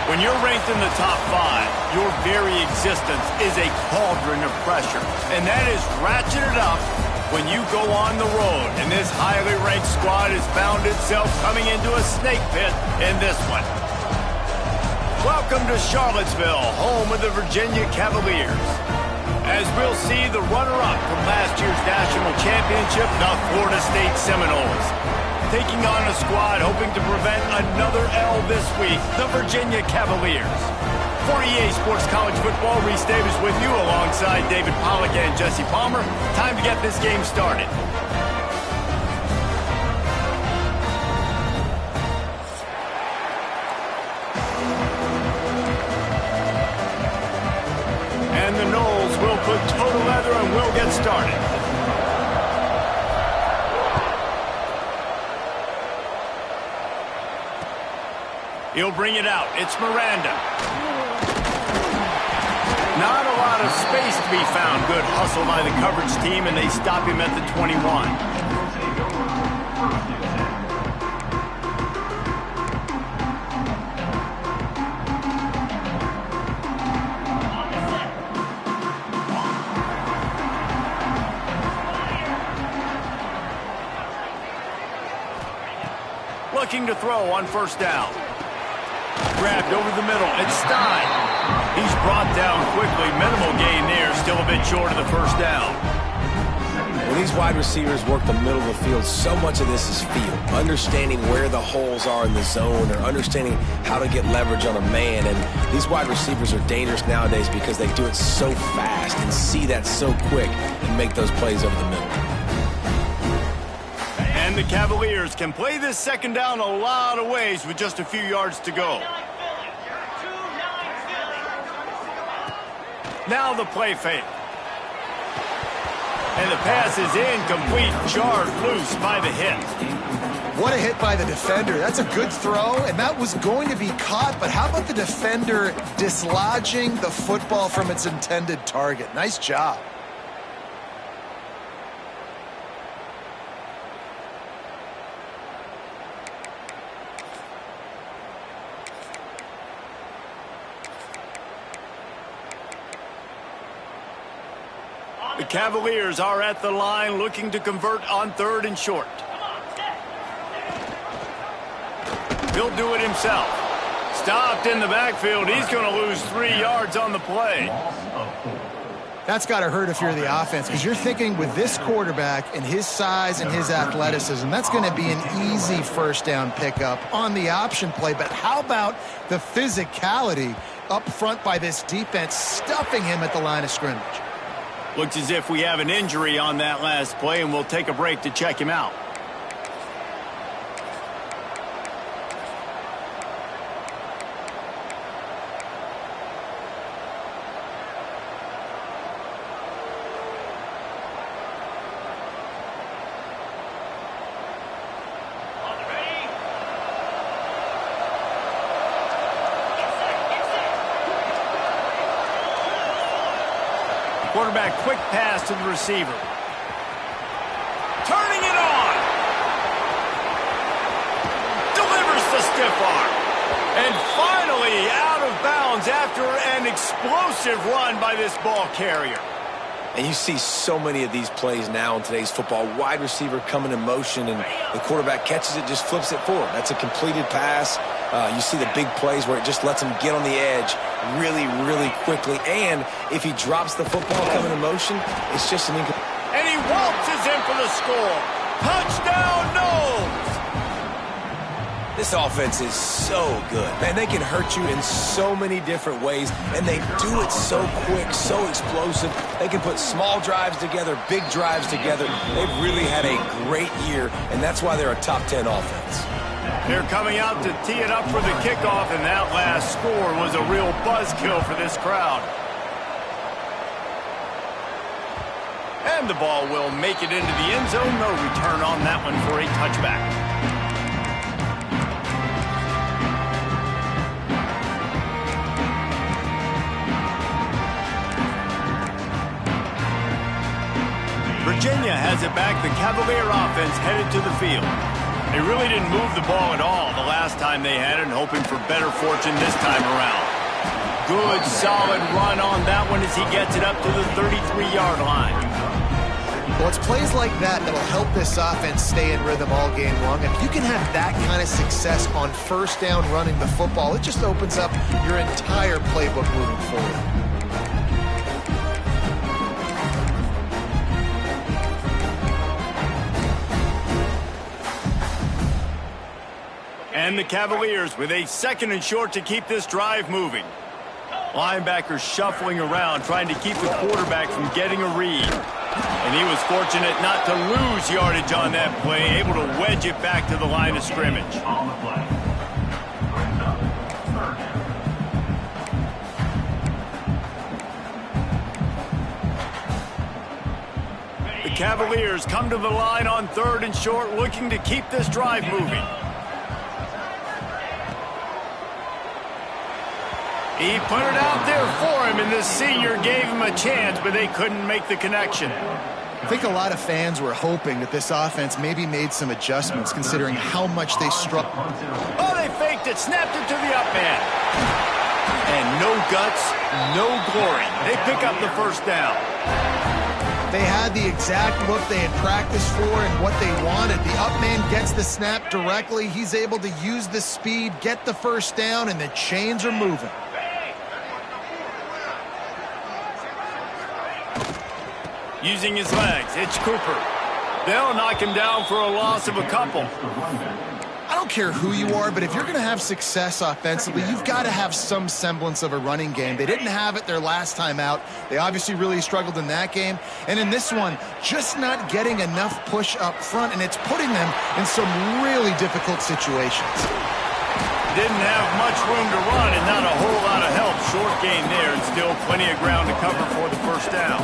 When you're ranked in the top 5, your very existence is a cauldron of pressure. And that is ratcheted up when you go on the road. And this highly ranked squad has found itself coming into a snake pit in this one. Welcome to Charlottesville, home of the Virginia Cavaliers. As we'll see the runner-up from last year's national championship, the Florida State Seminoles, taking on a squad hoping to prevent another L this week, the Virginia Cavaliers. For EA Sports College Football, Reese Davis with you alongside David Pollack and Jesse Palmer. Time to get this game started. And the Noles will put total leather and we'll get started. He'll bring it out. It's Miranda. Not a lot of space to be found. Good hustle by the coverage team, and they stop him at the 21. Looking to throw on first down. Grabbed over the middle. It's Stein. He's brought down quickly. Minimal gain there. Still a bit short of the first down. When these wide receivers work the middle of the field, so much of this is feel. Understanding where the holes are in the zone or understanding how to get leverage on a man. And these wide receivers are dangerous nowadays because they do it so fast and see that so quick and make those plays over the middle. And the Cavaliers can play this second down a lot of ways with just a few yards to go. Now the play fake. And the pass is incomplete, jarred loose by the hit. What a hit by the defender. That's a good throw, and that was going to be caught, but how about the defender dislodging the football from its intended target? Nice job. The Cavaliers are at the line looking to convert on 3rd and short. He'll do it himself. Stopped in the backfield. He's going to lose 3 yards on the play. That's got to hurt if you're the offense, because you're thinking with this quarterback and his size and his athleticism, that's going to be an easy first down pickup on the option play. But how about the physicality up front by this defense, stuffing him at the line of scrimmage? Looks as if we have an injury on that last play, and we'll take a break to check him out. Quarterback, quick pass to the receiver. Turning it on. Delivers the stiff arm. And finally out of bounds after an explosive run by this ball carrier. And you see so many of these plays now in today's football. Wide receiver coming in motion, and the quarterback catches it, just flips it forward. That's a completed pass. You see the big plays where it just lets him get on the edge really, really quickly. And if he drops the football coming in motion, it's just an incomplete. And he waltzes in for the score. Touchdown, Noles! This offense is so good. Man, they can hurt you in so many different ways, and they do it so quick, so explosive. They can put small drives together, big drives together. They've really had a great year, and that's why they're a top 10 offense. They're coming out to tee it up for the kickoff, and that last score was a real buzzkill for this crowd. And the ball will make it into the end zone. No return on that one for a touchback. Virginia has it back. The Cavalier offense headed to the field. They really didn't move the ball at all the last time they had it, and hoping for better fortune this time around. Good, solid run on that one as he gets it up to the 33-yard line. Well, it's plays like that that'll help this offense stay in rhythm all game long. If you can have that kind of success on first down running the football, it just opens up your entire playbook moving forward. And the Cavaliers with a 2nd and short to keep this drive moving. Linebackers shuffling around, trying to keep the quarterback from getting a read. And he was fortunate not to lose yardage on that play, able to wedge it back to the line of scrimmage. The Cavaliers come to the line on 3rd and short, looking to keep this drive moving. He put it out there for him, and the senior gave him a chance, but they couldn't make the connection. I think a lot of fans were hoping that this offense maybe made some adjustments, considering how much they struggled. Oh, they faked it, snapped it to the up man. And no guts, no glory. They pick up the first down. They had the exact look they had practiced for and what they wanted. The up man gets the snap directly. He's able to use the speed, get the first down, and the chains are moving. Using his legs, it's Cooper. They'll knock him down for a loss of a couple. I don't care who you are, but if you're going to have success offensively, you've got to have some semblance of a running game. They didn't have it their last time out. They obviously really struggled in that game. And in this one, just not getting enough push up front, and it's putting them in some really difficult situations. Didn't have much room to run and not a whole lot of help. Short gain there and still plenty of ground to cover for the first down.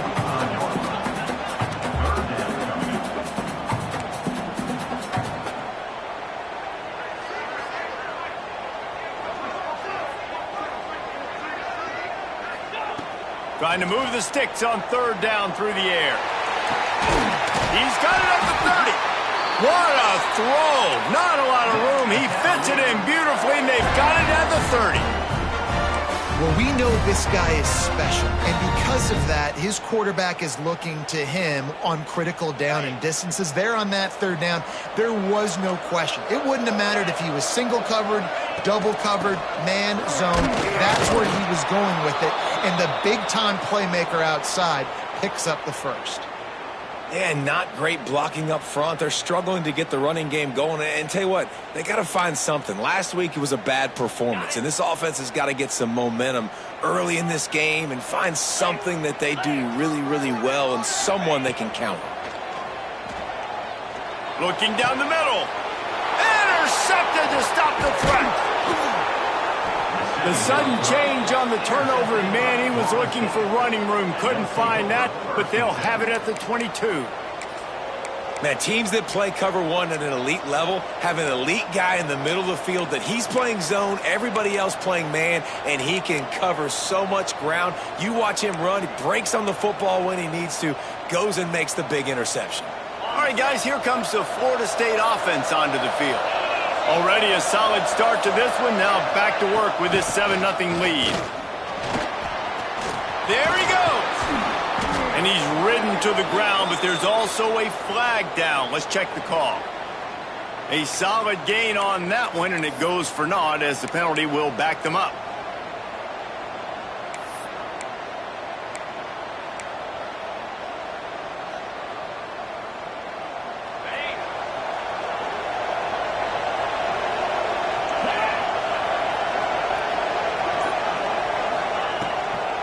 Trying to move the sticks on 3rd down through the air. He's got it at the 30. What a throw. Not a lot of room. He fits it in beautifully, and they've got it at the 30. Well, we know this guy is special, and because of that, his quarterback is looking to him on critical down and distances. There on that 3rd down, there was no question. It wouldn't have mattered if he was single covered, double covered, man, zone. That's where he was going with it, and the big-time playmaker outside picks up the first. Yeah, not great blocking up front. They're struggling to get the running game going. And tell you what, they got to find something. Last week it was a bad performance, and this offense has got to get some momentum early in this game and find something that they do really, really well and someone they can count on. Looking down the middle. Intercepted to stop the threat. The sudden change on the turnover, and man, he was looking for running room. Couldn't find that, but they'll have it at the 22. Man, teams that play cover one at an elite level have an elite guy in the middle of the field that he's playing zone, everybody else playing man, and he can cover so much ground. You watch him run, he breaks on the football when he needs to, goes and makes the big interception. All right, guys, here comes the Florida State offense onto the field. Already a solid start to this one. Now back to work with this 7-0 lead. There he goes. And he's ridden to the ground, but there's also a flag down. Let's check the call. A solid gain on that one, and it goes for naught as the penalty will back them up.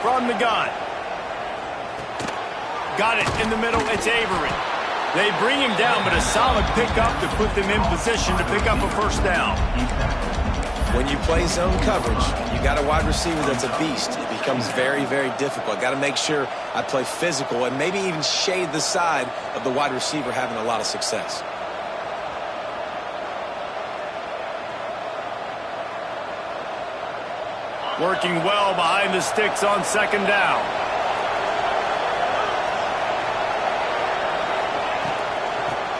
From the gun. Got it in the middle. It's Avery. They bring him down, but a solid pickup to put them in position to pick up a first down. When you play zone coverage, you got a wide receiver that's a beast. It becomes very, very difficult. Got to make sure I play physical and maybe even shade the side of the wide receiver having a lot of success. Working well behind the sticks on 2nd down.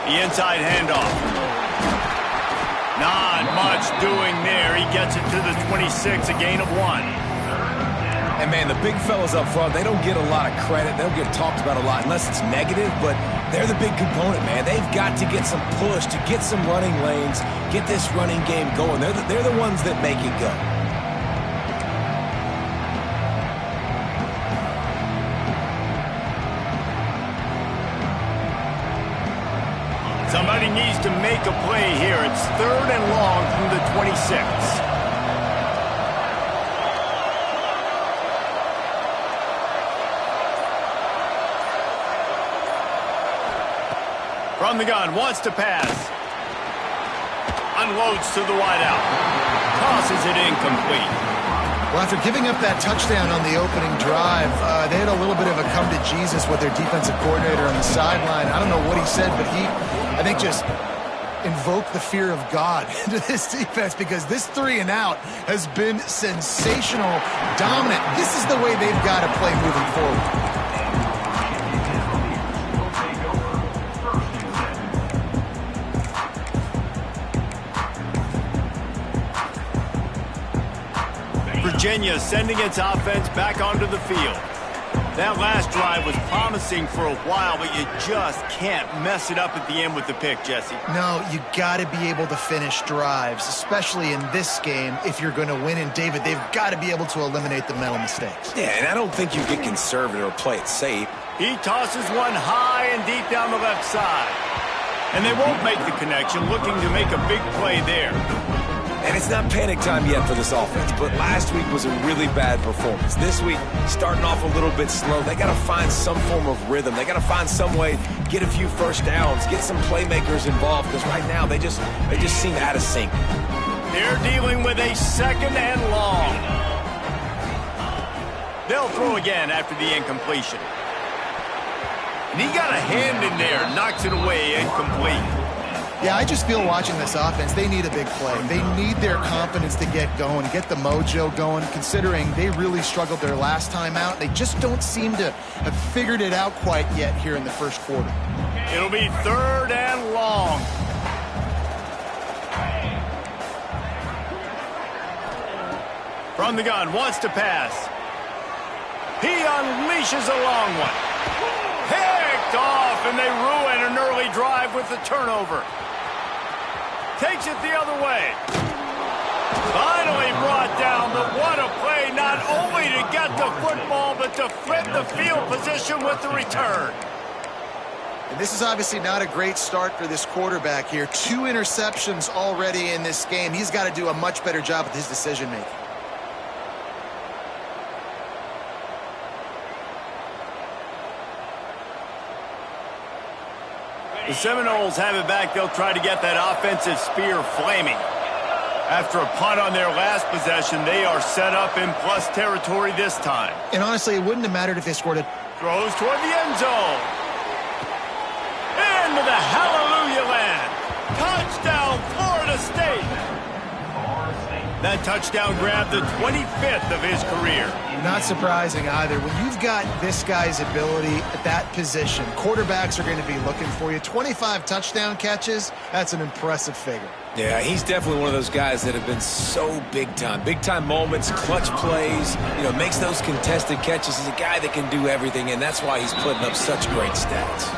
The inside handoff. Not much doing there. He gets it to the 26, a gain of 1. And, man, the big fellas up front, they don't get a lot of credit. They don't get talked about a lot unless it's negative, but they're the big component, man. They've got to get some push, to get some running lanes, get this running game going. They're the ones that make it go. Somebody needs to make a play here. It's 3rd and long from the 26. From the gun, wants to pass. Unloads to the wideout. Tosses it incomplete. Well, after giving up that touchdown on the opening drive, they had a little bit of a come to Jesus with their defensive coordinator on the sideline. I don't know what he said, but he, I think, just invoked the fear of God into this defense, because this 3 and out has been sensational, dominant. This is the way they've got to play moving forward. Virginia sending its offense back onto the field. That last drive was promising for a while, but you just can't mess it up at the end with the pick, Jesse. No, you got to be able to finish drives, especially in this game if you're going to win. And, David, they've got to be able to eliminate the mental mistakes. Yeah, and I don't think you get conservative or play it safe. He tosses one high and deep down the left side. And they won't make the connection, looking to make a big play there. And it's not panic time yet for this offense, but last week was a really bad performance. This week, starting off a little bit slow. They got to find some form of rhythm. They got to find some way, get a few first downs, get some playmakers involved, because right now they just seem out of sync. They're dealing with a 2nd and long. They'll throw again after the incompletion. And he got a hand in there, knocks it away, incomplete. Yeah, I just feel watching this offense, they need a big play. They need their confidence to get going, get the mojo going, considering they really struggled their last time out. They just don't seem to have figured it out quite yet here in the first quarter. It'll be 3rd and long. From the gun, wants to pass. He unleashes a long one. Picked off, and they ruin an early drive with the turnover. Takes it the other way. Finally brought down, but what a play, not only to get the football, but to flip the field position with the return. And this is obviously not a great start for this quarterback here. 2 interceptions already in this game. He's got to do a much better job with his decision-making. The Seminoles have it back. They'll try to get that offensive spear flaming. After a punt on their last possession, they are set up in plus territory this time. And honestly, it wouldn't have mattered if they scored it. Throws toward the end zone. Into the hallelujah land. Touchdown, Florida State. That touchdown grabbed the 25th of his career. Not surprising either. When you've got this guy's ability at that position, quarterbacks are going to be looking for you. 25 touchdown catches, that's an impressive figure. Yeah, he's definitely one of those guys that have been so big time. Big time moments, clutch plays, makes those contested catches. He's a guy that can do everything, and that's why he's putting up such great stats.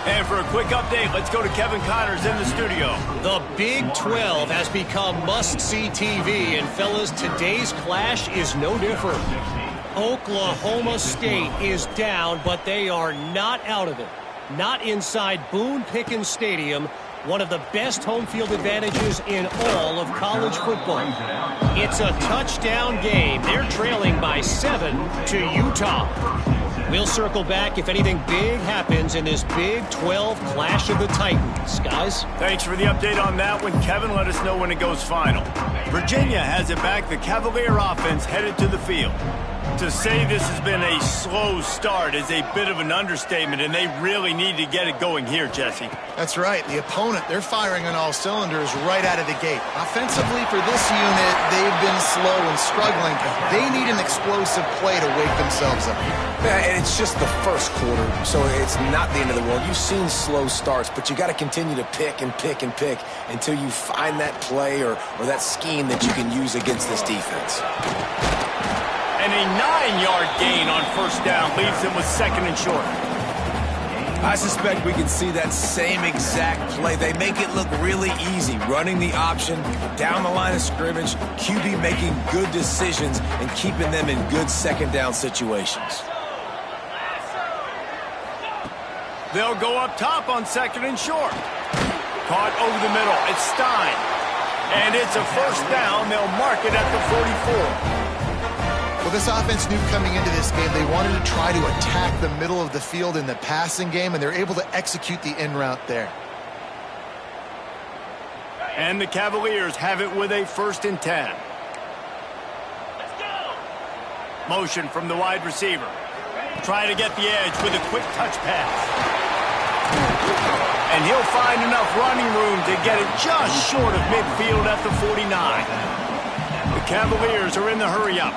And for a quick update, let's go to Kevin Connors in the studio. The Big 12 has become must-see TV, and fellas, today's clash is no different. Oklahoma State is down, but they are not out of it. Not inside Boone Pickens Stadium, one of the best home field advantages in all of college football. It's a touchdown game. They're trailing by 7 to Utah. We'll circle back if anything big happens in this Big 12 Clash of the Titans. Guys? Thanks for the update on that one, Kevin. Let us know when it goes final. Virginia has it back. The Cavalier offense headed to the field. To say this has been a slow start is a bit of an understatement, and they really need to get it going here, Jesse. That's right. The opponent, they're firing on all cylinders right out of the gate. Offensively, for this unit, they've been slow and struggling. They need an explosive play to wake themselves up. Yeah, and it's just the first quarter, so it's not the end of the world. You've seen slow starts, but you got to continue to pick and pick and pick until you find that play or that scheme that you can use against this defense. And a 9-yard gain on first down leaves them with second and short. I suspect we can see that same exact play. They make it look really easy, running the option down the line of scrimmage, QB making good decisions and keeping them in good second down situations. They'll go up top on second and short. Caught over the middle. It's Stein. And it's a first down. They'll mark it at the 44. Well, this offense knew coming into this game they wanted to try to attack the middle of the field in the passing game, and they're able to execute the in route there. And the Cavaliers have it with a 1st and 10. Let's go. Motion from the wide receiver. Try to get the edge with a quick touch pass. And he'll find enough running room to get it just short of midfield at the 49. The Cavaliers are in the hurry-up.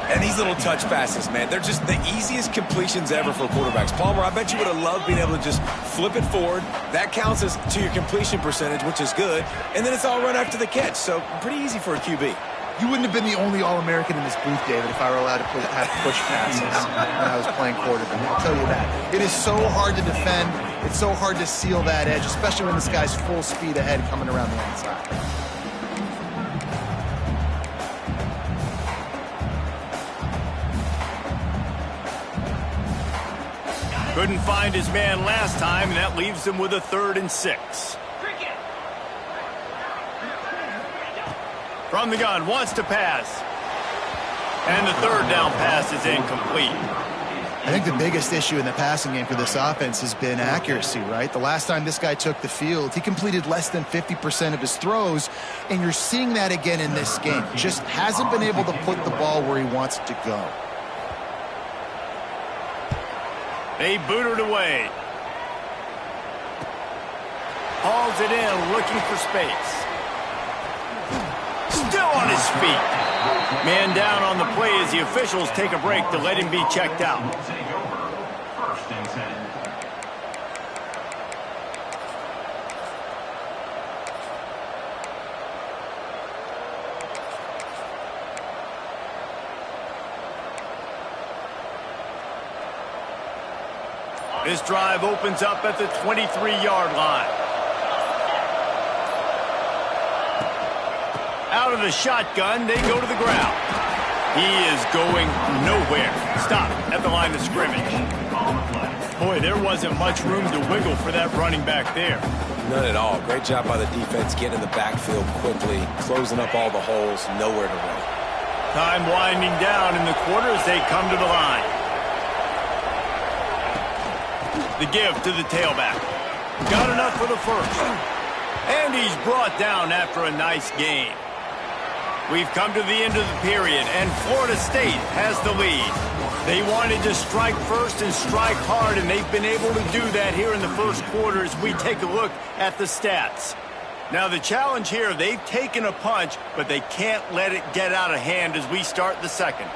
And these little touch passes, man, they're just the easiest completions ever for quarterbacks. Palmer, I bet you would have loved being able to just flip it forward. That counts as to your completion percentage, which is good. And then it's all run after the catch, so pretty easy for a QB. You wouldn't have been the only All-American in this booth, David, if I were allowed to have push passes when I was playing quarterback. I'll tell you that. It is so hard to defend. It's so hard to seal that edge, especially when this guy's full speed ahead coming around the outside. Couldn't find his man last time, and that leaves him with a 3rd and 6. From the gun, wants to pass. And the 3rd down pass is incomplete. I think the biggest issue in the passing game for this offense has been accuracy, right? The last time this guy took the field, he completed less than 50% of his throws, and you're seeing that again in this game. Just hasn't been able to put the ball where he wants it to go. They boot it away. Hauls it in, looking for space. Still on his feet. Man down on the play as the officials take a break to let him be checked out. This drive opens up at the 23-yard line. Out of the shotgun, they go to the ground. He is going nowhere. Stop at the line of scrimmage. Boy, there wasn't much room to wiggle for that running back there. None at all. Great job by the defense getting in the backfield quickly, closing up all the holes, nowhere to run. Time winding down in the quarter as they come to the line. The give to the tailback. Got enough for the first. And he's brought down after a nice gain. We've come to the end of the period, and Florida State has the lead. They wanted to strike first and strike hard, and they've been able to do that here in the first quarter as we take a look at the stats. Now, the challenge here, they've taken a punch, but they can't let it get out of hand as we start the second.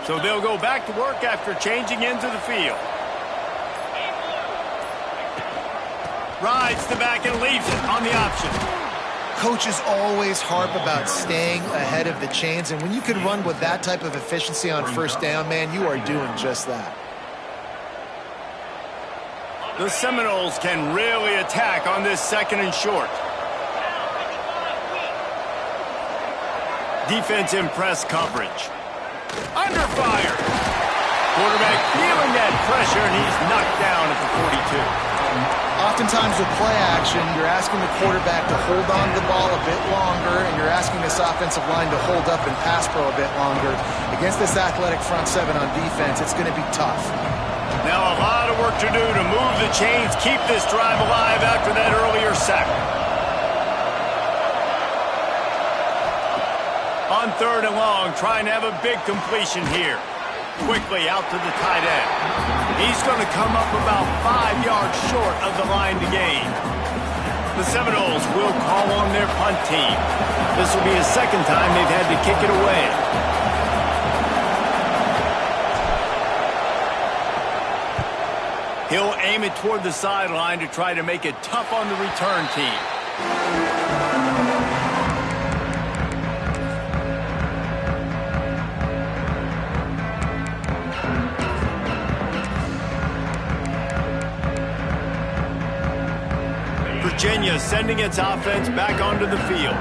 So they'll go back to work after changing into the field. Rides the back and leaves it on the option. Coaches always harp about staying ahead of the chains, and when you can run with that type of efficiency on first down, man, you are doing just that. The Seminoles can really attack on this 2nd and short. Defense in press coverage. Under fire. Quarterback feeling that pressure, and he's knocked down at the 42. Oftentimes with play action, you're asking the quarterback to hold on to the ball a bit longer, and you're asking this offensive line to hold up and pass pro a bit longer. Against this athletic front seven on defense, it's going to be tough. Now a lot of work to do to move the chains, keep this drive alive after that earlier sack. On 3rd and long, trying to have a big completion here. Quickly out to the tight end. He's going to come up about 5 yards short of the line to gain. The Seminoles will call on their punt team. This will be the second time they've had to kick it away. He'll aim it toward the sideline to try to make it tough on the return team. Virginia sending its offense back onto the field.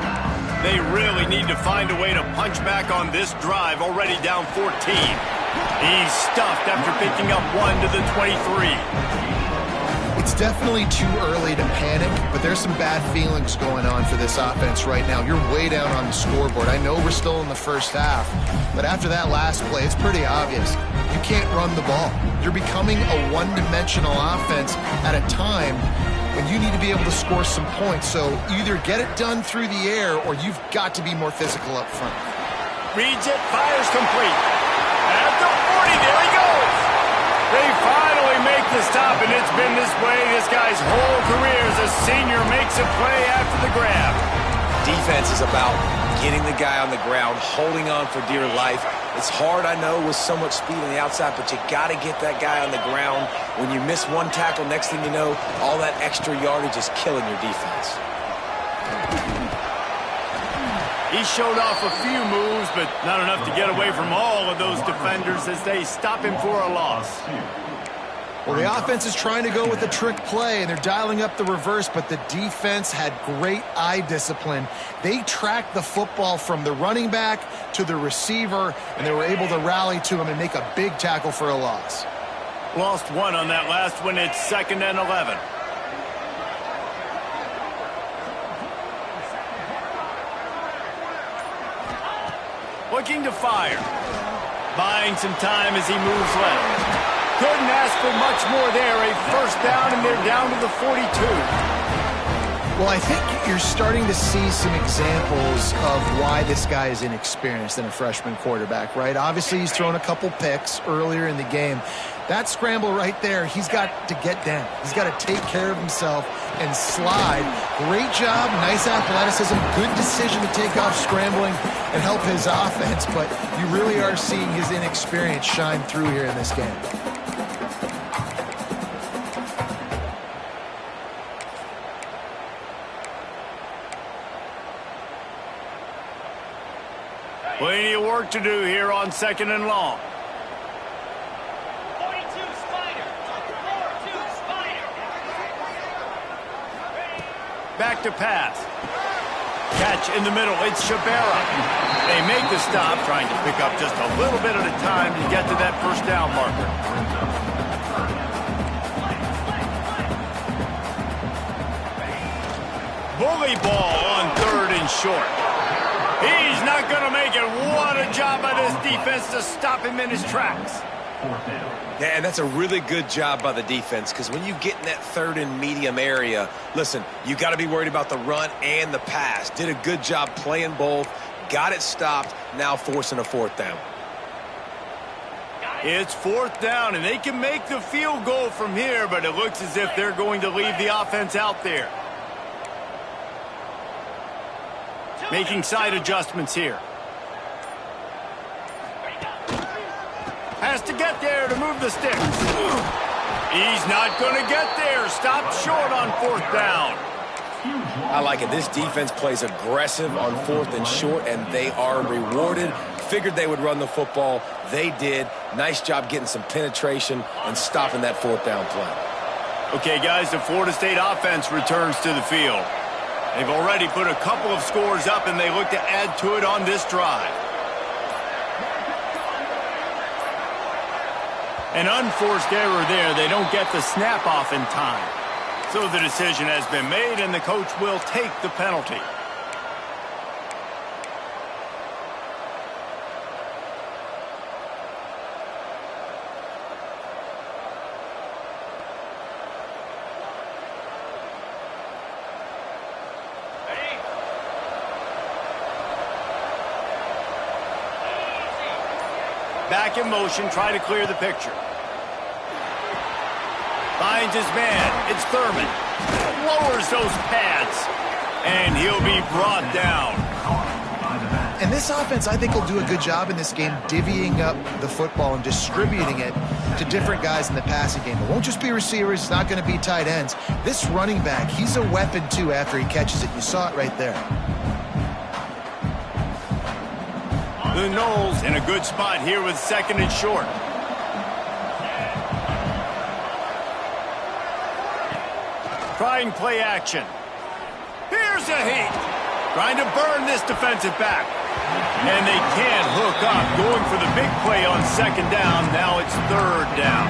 They really need to find a way to punch back on this drive, already down 14. He's stuffed after picking up 1 to the 23. It's definitely too early to panic, but there's some bad feelings going on for this offense right now. You're way down on the scoreboard. I know we're still in the first half, but after that last play, it's pretty obvious. You can't run the ball. You're becoming a one-dimensional offense at a time when you need to be able to score some points. So either get it done through the air or you've got to be more physical up front. Reads it, fires complete. At the 40, there he goes. They finally make the stop, and it's been this way this guy's whole career as a senior makes a play after the grab. Defense is about getting the guy on the ground, holding on for dear life. It's hard, I know, with so much speed on the outside, but you got to get that guy on the ground. When you miss one tackle, next thing you know, all that extra yardage is killing your defense. He showed off a few moves, but not enough to get away from all of those defenders as they stop him for a loss. Well, the offense is trying to go with a trick play, and they're dialing up the reverse, but the defense had great eye discipline. They tracked the football from the running back to the receiver, and they were able to rally to him and make a big tackle for a loss. Lost 1 on that last one. It's 2nd and 11. Looking to fire. Buying some time as he moves left. Couldn't ask for much more there. A first down, and they're down to the 42. Well, I think you're starting to see some examples of why this guy is inexperienced in a freshman quarterback, right? Obviously, he's thrown a couple picks earlier in the game. That scramble right there, he's got to get down. He's got to take care of himself and slide. Great job, nice athleticism, good decision to take off scrambling and help his offense, but you really are seeing his inexperience shine through here in this game. Plenty of work to do here on 2nd and long. 42 Spider. 42 Spider. Back to pass. Catch in the middle. It's Shabera. They make the stop, trying to pick up just a little bit at a time to get to that first down marker. Bully ball on 3rd and short. He's not going to make it. What a job by this defense to stop him in his tracks. Yeah, and that's a really good job by the defense, because when you get in that 3rd and medium area, listen, you got to be worried about the run and the pass. Did a good job playing both, got it stopped, now forcing a 4th down. It's 4th down, and they can make the field goal from here, but it looks as if they're going to leave the offense out there. Making side adjustments here. Has to get there to move the sticks. He's not going to get there. Stopped short on 4th down. I like it. This defense plays aggressive on 4th and short, and they are rewarded. Figured they would run the football. They did. Nice job getting some penetration and stopping that 4th down play. Okay, guys, the Florida State offense returns to the field. They've already put a couple of scores up, and they look to add to it on this drive. An unforced error there. They don't get the snap off in time. So the decision has been made, and the coach will take the penalty. Back in motion, try to clear the picture. Finds his man. It's Thurman. Lowers those pads. And he'll be brought down. And this offense, I think, will do a good job in this game divvying up the football and distributing it to different guys in the passing game. It won't just be receivers. It's not going to be tight ends. This running back, he's a weapon, too, after he catches it. You saw it right there. The Knowles in a good spot here with second and short. Trying play action. Here's a heat. Trying to burn this defensive back. And they can't hook up. Going for the big play on second down. Now it's third down.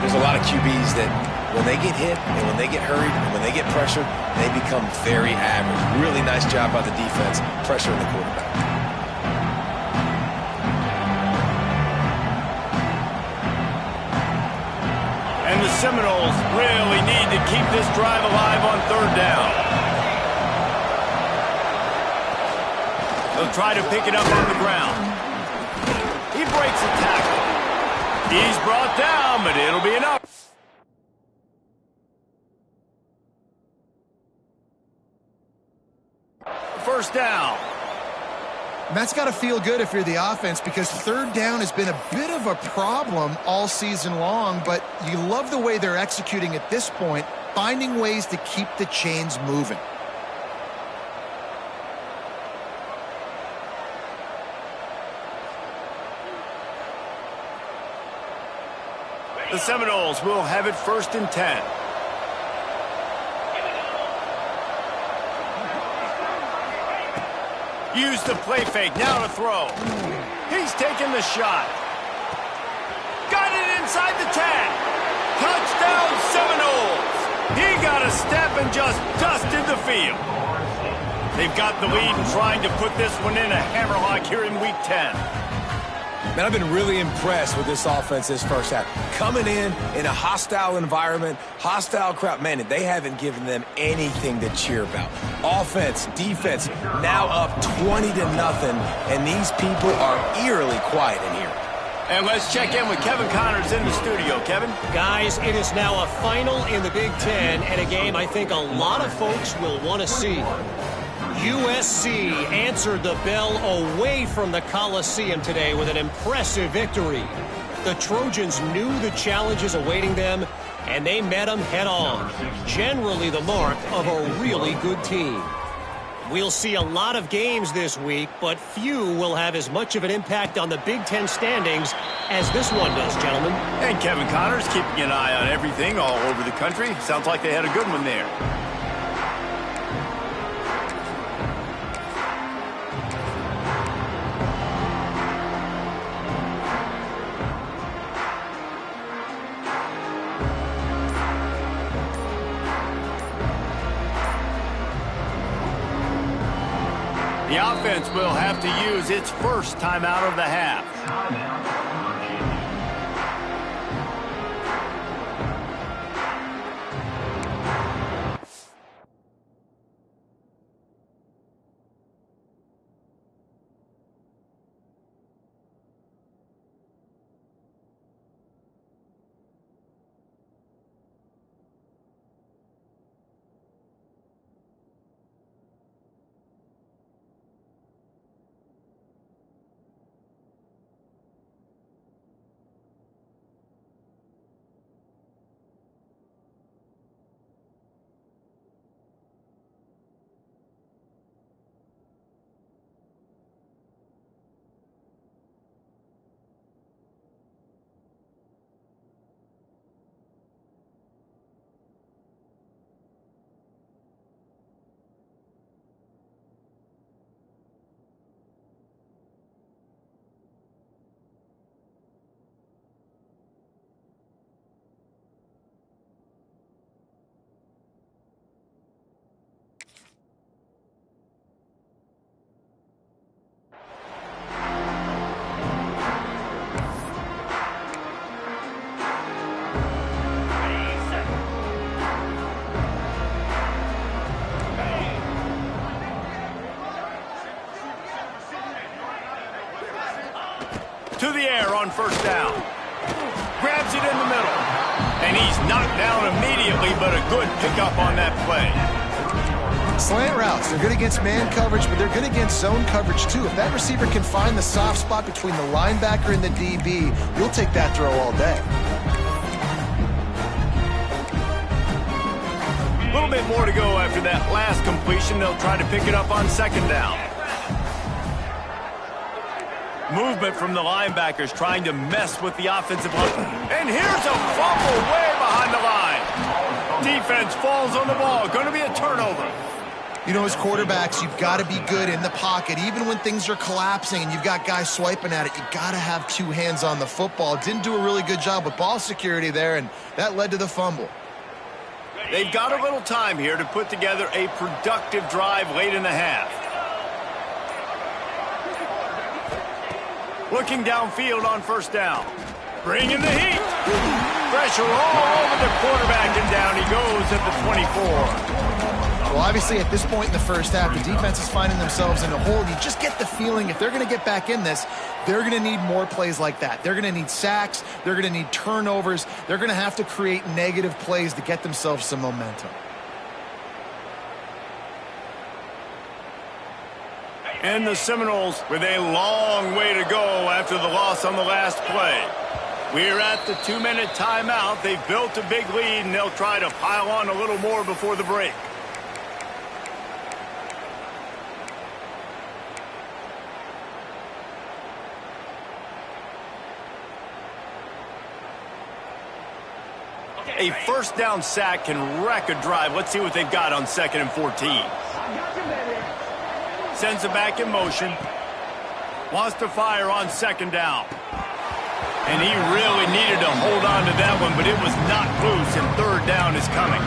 There's a lot of QBs that when they get hit and when they get hurried and when they get pressured, they become very average. Really nice job by the defense pressuring the quarterback. And the Seminoles really need to keep this drive alive on third down. They'll try to pick it up on the ground. He breaks a tackle. He's brought down, but it'll be enough. First down. And that's got to feel good if you're the offense, because third down has been a bit of a problem all season long, but you love the way they're executing at this point, finding ways to keep the chains moving. The Seminoles will have it first and 10. Use the play fake, now to throw. He's taking the shot. Got it inside the 10. Touchdown Seminoles. He got a step and just dusted the field. They've got the lead and trying to put this one in a hammerlock here in week 10. Man, I've been really impressed with this offense this first half. Coming in a hostile environment, hostile crowd. Man, they haven't given them anything to cheer about. Offense, defense, now up 20-0, and these people are eerily quiet in here. And let's check in with Kevin Connors in the studio. Kevin? Guys, it is now a final in the Big Ten, and a game I think a lot of folks will want to see. USC answered the bell away from the Coliseum today with an impressive victory. The Trojans knew the challenges awaiting them, and they met them head-on. Generally the mark of a really good team. We'll see a lot of games this week, but few will have as much of an impact on the Big Ten standings as this one does, gentlemen. And Kevin Connors keeping an eye on everything all over the country. Sounds like they had a good one there. The offense will have to use its first timeout of the half. the air on first down. Grabs it in the middle. And he's knocked down immediately, but a good pickup on that play. Slant routes, they're good against man coverage, but they're good against zone coverage too. If that receiver can find the soft spot between the linebacker and the DB, you'll take that throw all day. A little bit more to go after that last completion. They'll try to pick it up on second down. Movement from the linebackers trying to mess with the offensive line. And here's a fumble way behind the line. Defense falls on the ball. Going to be a turnover. You know, as quarterbacks, you've got to be good in the pocket. Even when things are collapsing and you've got guys swiping at it, you've got to have two hands on the football. Didn't do a really good job with ball security there, and that led to the fumble. They've got a little time here to put together a productive drive late in the half. Looking downfield on first down. Bringing the heat. Pressure all over the quarterback, and down he goes at the 24. Well, obviously, at this point in the first half, the defense is finding themselves in a hole. You just get the feeling if they're going to get back in this, they're going to need more plays like that. They're going to need sacks. They're going to need turnovers. They're going to have to create negative plays to get themselves some momentum. And the Seminoles with a long way to go after the loss on the last play. We're at the 2-minute timeout. They've built a big lead, and they'll try to pile on a little more before the break. A first down sack can wreck a drive. Let's see what they've got on 2nd and 14. Sends it back in motion. Wants to fire on 2nd down. And he really needed to hold on to that one, but it was knocked loose, and 3rd down is coming.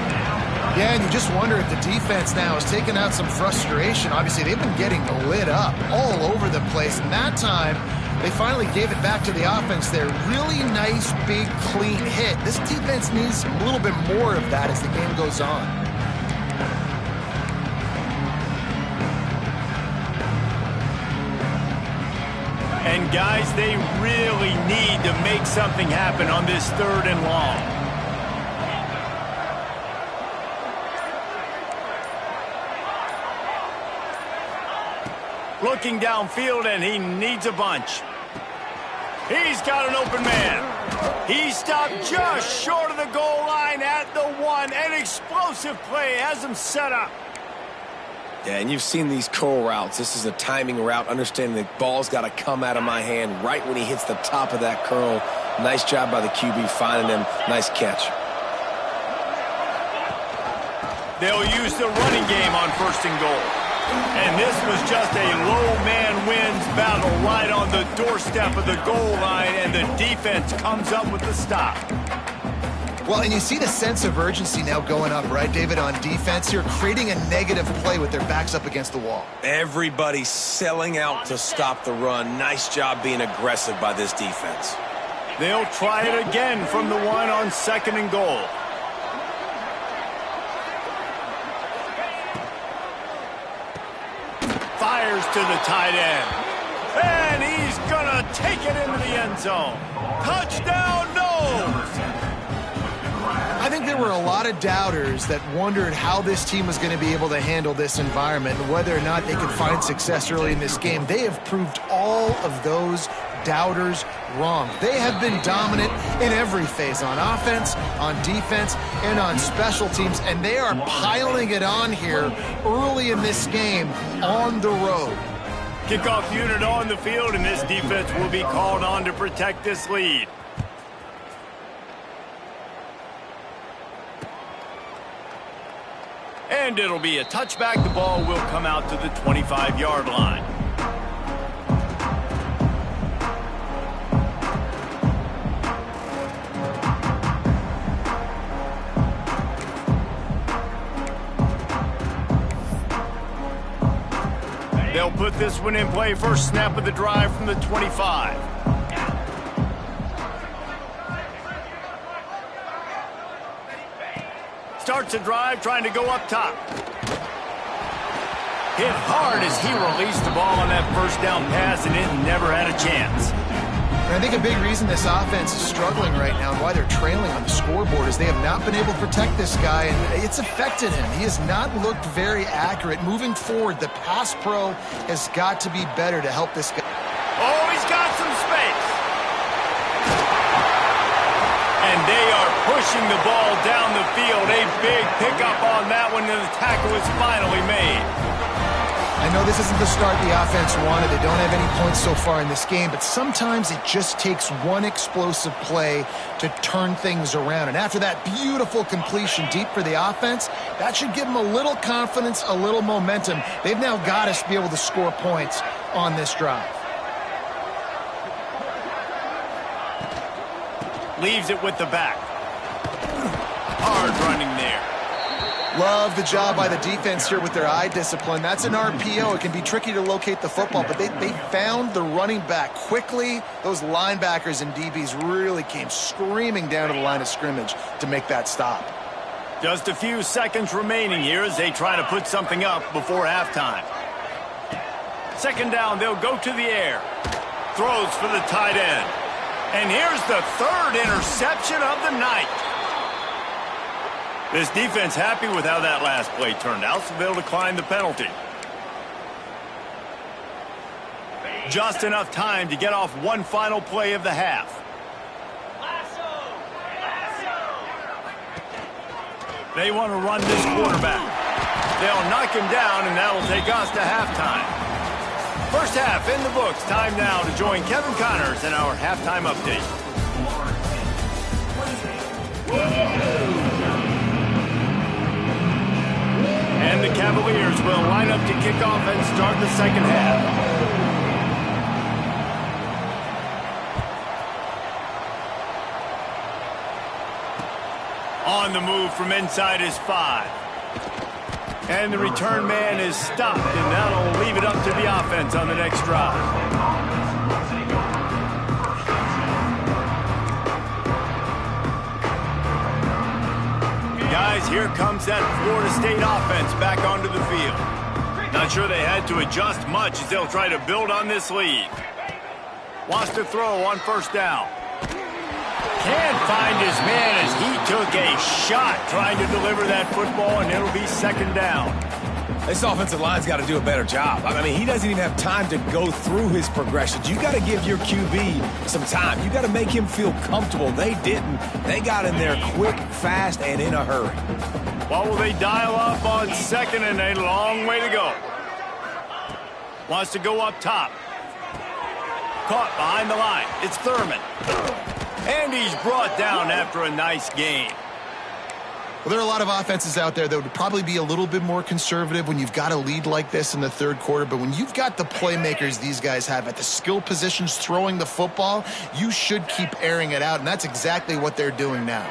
Yeah, and you just wonder if the defense now has taken out some frustration. Obviously, they've been getting lit up all over the place, and that time they finally gave it back to the offense there. Really nice, big, clean hit. This defense needs a little bit more of that as the game goes on. And guys, they really need to make something happen on this 3rd and long. Looking downfield, and he needs a bunch. He's got an open man. He stopped just short of the goal line at the 1. An explosive play has him set up. Yeah, and you've seen these curl routes. This is a timing route, understanding the ball's got to come out of my hand right when he hits the top of that curl. Nice job by the QB finding him. Nice catch. They'll use the running game on 1st and goal. And this was just a low man wins battle right on the doorstep of the goal line, and the defense comes up with the stop. Well, and you see the sense of urgency now going up, right, David, on defense here, creating a negative play with their backs up against the wall. Everybody's selling out to stop the run. Nice job being aggressive by this defense. They'll try it again from the 1 on 2nd and goal. Fires to the tight end. And he's going to take it into the end zone. Touchdown, no! I think there were a lot of doubters that wondered how this team was going to be able to handle this environment and whether or not they could find success early in this game. They have proved all of those doubters wrong. They have been dominant in every phase, on offense, on defense, and on special teams, and they are piling it on here early in this game on the road. Kickoff unit on the field, and this defense will be called on to protect this lead. And it'll be a touchback. The ball will come out to the 25-yard line. They'll put this one in play. First snap of the drive from the 25. Starts a drive trying to go up top. Hit hard as he released the ball on that first down pass, and it never had a chance. And I think a big reason this offense is struggling right now and why they're trailing on the scoreboard is they have not been able to protect this guy, and it's affected him. He has not looked very accurate. Moving forward, the pass pro has got to be better to help this guy. Oh, he's got some space. And they are pushing the ball down the field. A big pickup on that one, and the tackle is finally made. I know this isn't the start the offense wanted. They don't have any points so far in this game, but sometimes it just takes one explosive play to turn things around. And after that beautiful completion deep for the offense, that should give them a little confidence, a little momentum. They've now got to be able to score points on this drive. Leaves it with the back. Hard running there. Love the job by the defense here with their eye discipline. That's an RPO. It can be tricky to locate the football, but they found the running back quickly. Those linebackers and DBs really came screaming down to the line of scrimmage to make that stop. Just a few seconds remaining here as they try to put something up before halftime. Second down, they'll go to the air. Throws for the tight end. And here's the third interception of the night. This defense happy with how that last play turned out, so they'll decline the penalty. Just enough time to get off one final play of the half. They want to run this quarterback. They'll knock him down, and that'll take us to halftime. First half in the books. Time now to join Kevin Connors in our halftime update. And the Cavaliers will line up to kick off and start the second half. On the move from inside is 5. And the return man is stopped, and that'll leave it up to the offense on the next drive. Guys, here comes that Florida State offense back onto the field. Not sure they had to adjust much as they'll try to build on this lead. Wants to throw on first down. Can't find his man as he took a shot trying to deliver that football, and it'll be second down. This offensive line's got to do a better job. I mean, he doesn't even have time to go through his progressions. You got to give your QB some time. You got to make him feel comfortable. They didn't. They got in there quick, fast, and in a hurry. What will they dial up on second, and a long way to go? Wants to go up top. Caught behind the line. It's Thurman. And he's brought down after a nice gain. Well, there are a lot of offenses out there that would probably be a little bit more conservative when you've got a lead like this in the third quarter. But when you've got the playmakers these guys have at the skill positions throwing the football, you should keep airing it out. And that's exactly what they're doing now.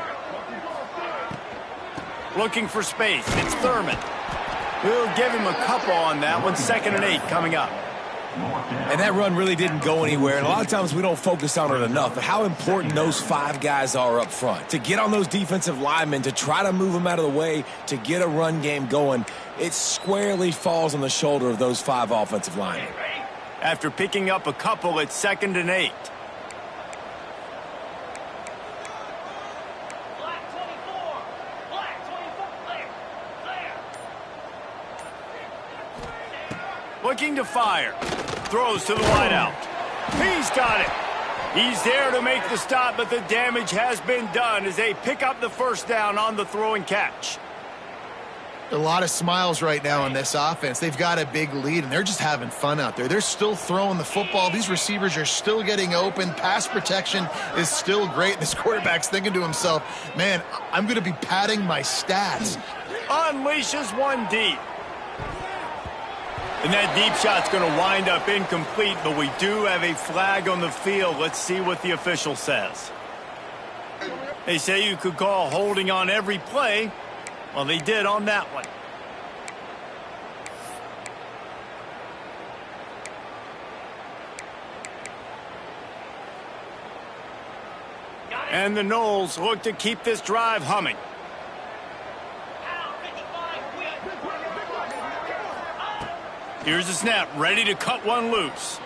Looking for space. It's Thurman. We'll give him a couple on that one. 2nd and 8 coming up. And that run really didn't go anywhere, and a lot of times we don't focus on it enough, but how important those 5 guys are up front. To get on those defensive linemen, to try to move them out of the way, to get a run game going, it squarely falls on the shoulder of those 5 offensive linemen. After picking up a couple, it's 2nd and 8. Looking to fire. Throws to the wideout. He's got it. He's there to make the stop, but the damage has been done as they pick up the first down on the throw and catch. A lot of smiles right now on this offense. They've got a big lead, and they're just having fun out there. They're still throwing the football. These receivers are still getting open. Pass protection is still great. This quarterback's thinking to himself, man, I'm going to be padding my stats. Unleashes one deep. And that deep shot's going to wind up incomplete, but we do have a flag on the field. Let's see what the official says. They say you could call holding on every play. Well, they did on that one. And the Noles look to keep this drive humming. Here's the snap, ready to cut one loose.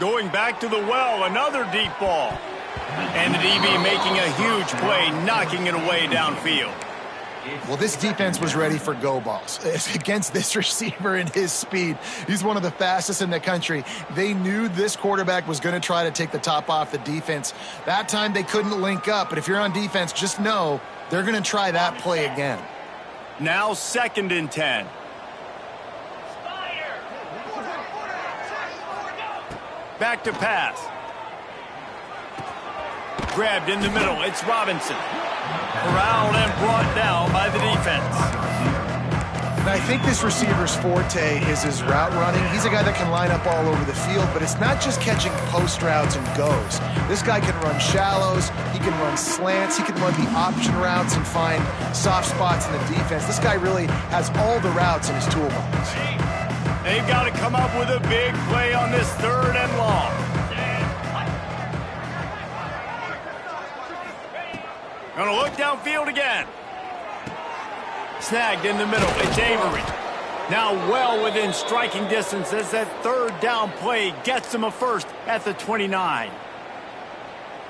Going back to the well, another deep ball. And the DB making a huge play, knocking it away downfield. Well, this defense was ready for go balls. Against this receiver and his speed, he's one of the fastest in the country. They knew this quarterback was going to try to take the top off the defense. That time they couldn't link up, but if you're on defense, just know they're going to try that play again. Now 2nd and 10. Back to pass. Grabbed in the middle. It's Robinson. Corralled and brought down by the defense. And I think this receiver's forte is his route running. He's a guy that can line up all over the field, but it's not just catching post routes and goes. This guy can run shallows. He can run slants. He can run the option routes and find soft spots in the defense. This guy really has all the routes in his toolbox. They've got to come up with a big play on this 3rd and long. Gonna look downfield again. Snagged in the middle. It's Avery. Now well within striking distance as that 3rd down play gets him a first at the 29.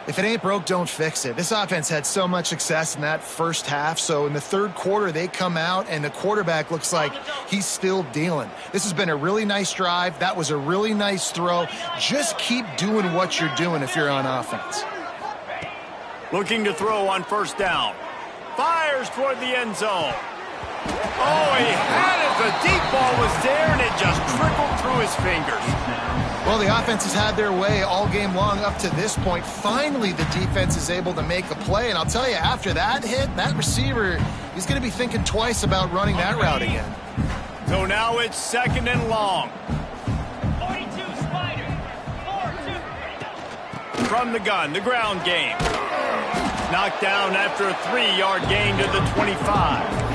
If it ain't broke, don't fix it. This offense had so much success in that first half, so in the 3rd quarter, they come out, and the quarterback looks like he's still dealing. This has been a really nice drive. That was a really nice throw. Just keep doing what you're doing if you're on offense. Looking to throw on 1st down. Fires toward the end zone. Oh, he had it. The deep ball was there, and it just trickled through his fingers. Well, the offense has had their way all game long up to this point. Finally, the defense is able to make a play. And I'll tell you, after that hit, that receiver, he's going to be thinking twice about running that route again. So now it's 2nd and long. 42 Spider. 4-2. From the gun, the ground game. Knocked down after a 3-yard gain to the 25.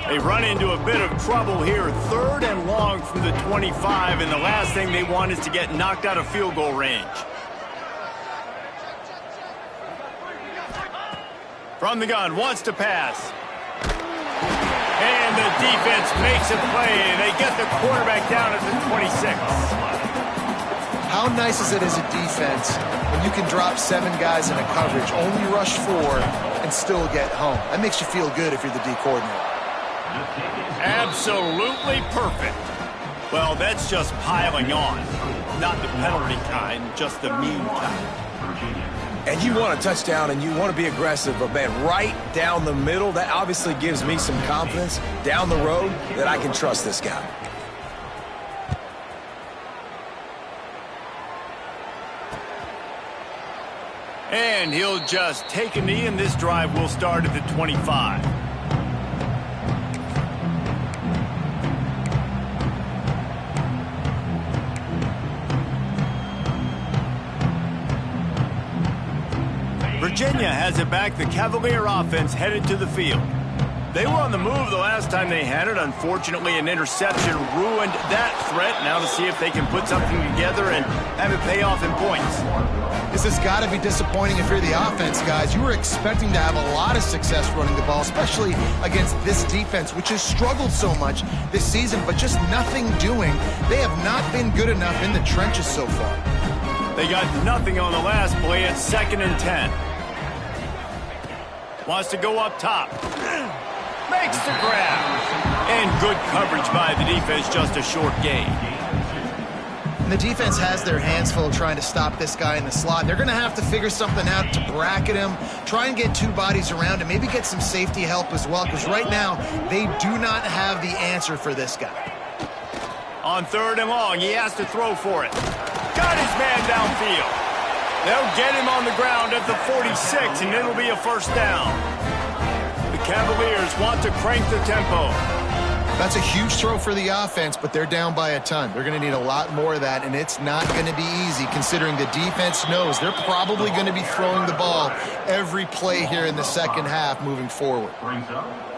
They run into a bit of trouble here. 3rd and long from the 25, and the last thing they want is to get knocked out of field goal range. From the gun, wants to pass. And the defense makes a play. They get the quarterback down at the 26. How nice is it as a defense when you can drop 7 guys in a coverage, only rush 4, and still get home? That makes you feel good if you're the D coordinator. Absolutely perfect. Well, that's just piling on. Not the penalty kind, just the mean kind. And you want a touchdown and you want to be aggressive, but man, right down the middle, that obviously gives me some confidence down the road that I can trust this guy. And he'll just take a knee, and this drive will start at the 25. Virginia has it back. The Cavalier offense headed to the field. They were on the move the last time they had it. Unfortunately, an interception ruined that threat. Now to see if they can put something together and have it pay off in points. This has got to be disappointing if you're the offense, guys. You were expecting to have a lot of success running the ball, especially against this defense, which has struggled so much this season, but just nothing doing. They have not been good enough in the trenches so far. They got nothing on the last play at 2nd and 10. Wants to go up top. Makes the grab. And good coverage by the defense, just a short gain. And the defense has their hands full trying to stop this guy in the slot. They're going to have to figure something out to bracket him, try and get 2 bodies around him, maybe get some safety help as well, because right now they do not have the answer for this guy. On 3rd and long, he has to throw for it. Got his man downfield. They'll get him on the ground at the 46, and it'll be a 1st down. The Cavaliers want to crank the tempo. That's a huge throw for the offense, but they're down by a ton. They're going to need a lot more of that, and it's not going to be easy considering the defense knows they're probably going to be throwing the ball every play here in the second half moving forward.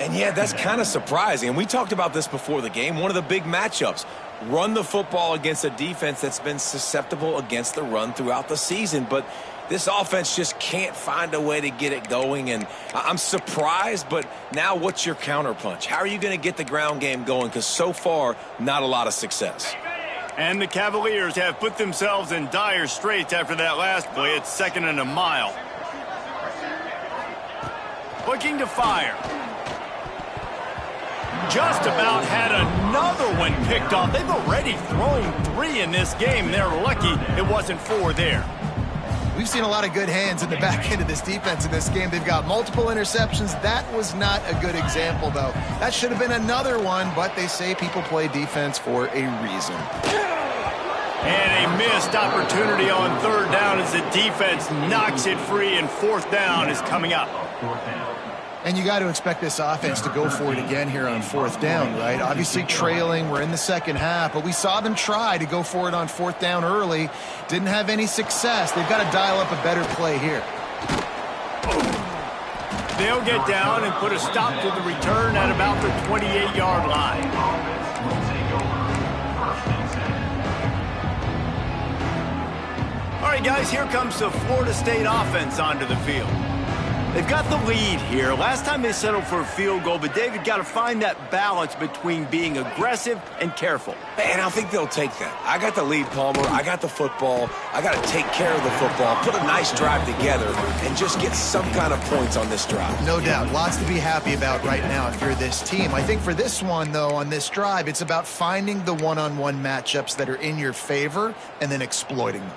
And yeah, that's kind of surprising. And we talked about this before the game. One of the big matchups. Run the football against a defense that's been susceptible against the run throughout the season. But this offense just can't find a way to get it going. And I'm surprised, but now what's your counterpunch? How are you going to get the ground game going? Because so far, not a lot of success. And the Cavaliers have put themselves in dire straits after that last play. It's 2nd and a mile. Looking to fire. Just about had another one picked off. They've already thrown 3 in this game. They're lucky it wasn't 4 there. We've seen a lot of good hands in the back end of this defense in this game. They've got multiple interceptions. That was not a good example, though. That should have been another one, but they say people play defense for a reason. And a missed opportunity on 3rd down as the defense knocks it free, and 4th down is coming up. And you got to expect this offense to go for it again here on 4th down, right? Obviously trailing, we're in the second half, but we saw them try to go for it on 4th down early. Didn't have any success. They've got to dial up a better play here. They'll get down and put a stop to the return at about the 28-yard line. All right, guys, here comes the Florida State offense onto the field. They've got the lead here. Last time they settled for a field goal, but David got to find that balance between being aggressive and careful. And I think they'll take that. I got the lead, Palmer. I got the football. I got to take care of the football, put a nice drive together, and just get some kind of points on this drive. No doubt. Lots to be happy about right now if you're this team. I think for this one, though, on this drive, it's about finding the one-on-one matchups that are in your favor and then exploiting them.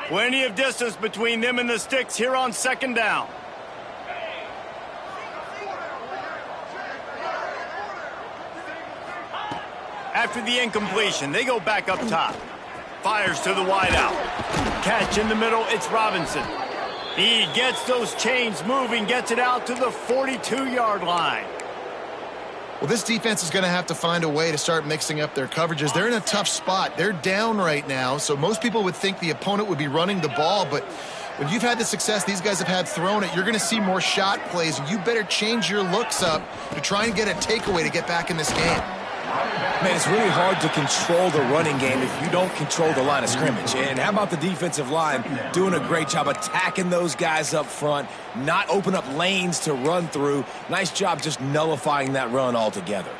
Plenty of distance between them and the sticks here on 2nd down. After the incompletion, they go back up top. Fires to the wideout. Catch in the middle, it's Robinson. He gets those chains moving, gets it out to the 42-yard line. Well, this defense is going to have to find a way to start mixing up their coverages. They're in a tough spot. They're down right now, so most people would think the opponent would be running the ball, but when you've had the success these guys have had throwing it, you're going to see more shot plays. You better change your looks up to try and get a takeaway to get back in this game. Man, it's really hard to control the running game if you don't control the line of scrimmage. And how about the defensive line doing a great job attacking those guys up front, not open up lanes to run through. Nice job just nullifying that run altogether.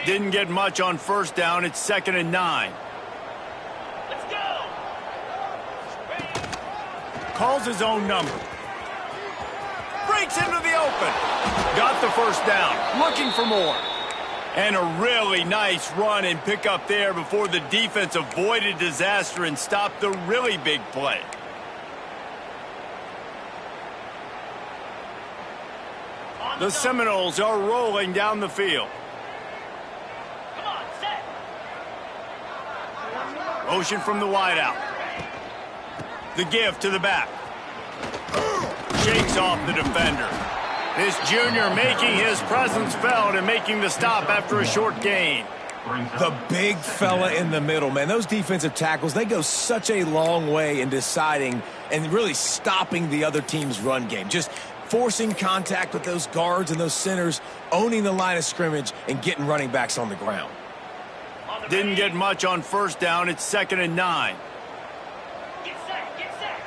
Didn't get much on 1st down. It's 2nd and 9. Let's go. Calls his own number. Breaks into the open. Got the 1st down. Looking for more. And a really nice run and pick up there before the defense avoided disaster and stopped the really big play. The Seminoles are rolling down the field. Come on, set. Motion from the wideout. The give to the back. Shakes off the defender. This junior making his presence felt and making the stop after a short gain. The big fella in the middle, man. Those defensive tackles, they go such a long way in deciding and really stopping the other team's run game. Just forcing contact with those guards and those centers, owning the line of scrimmage, and getting running backs on the ground. Didn't get much on 1st down. It's 2nd and 9. Get set, get set.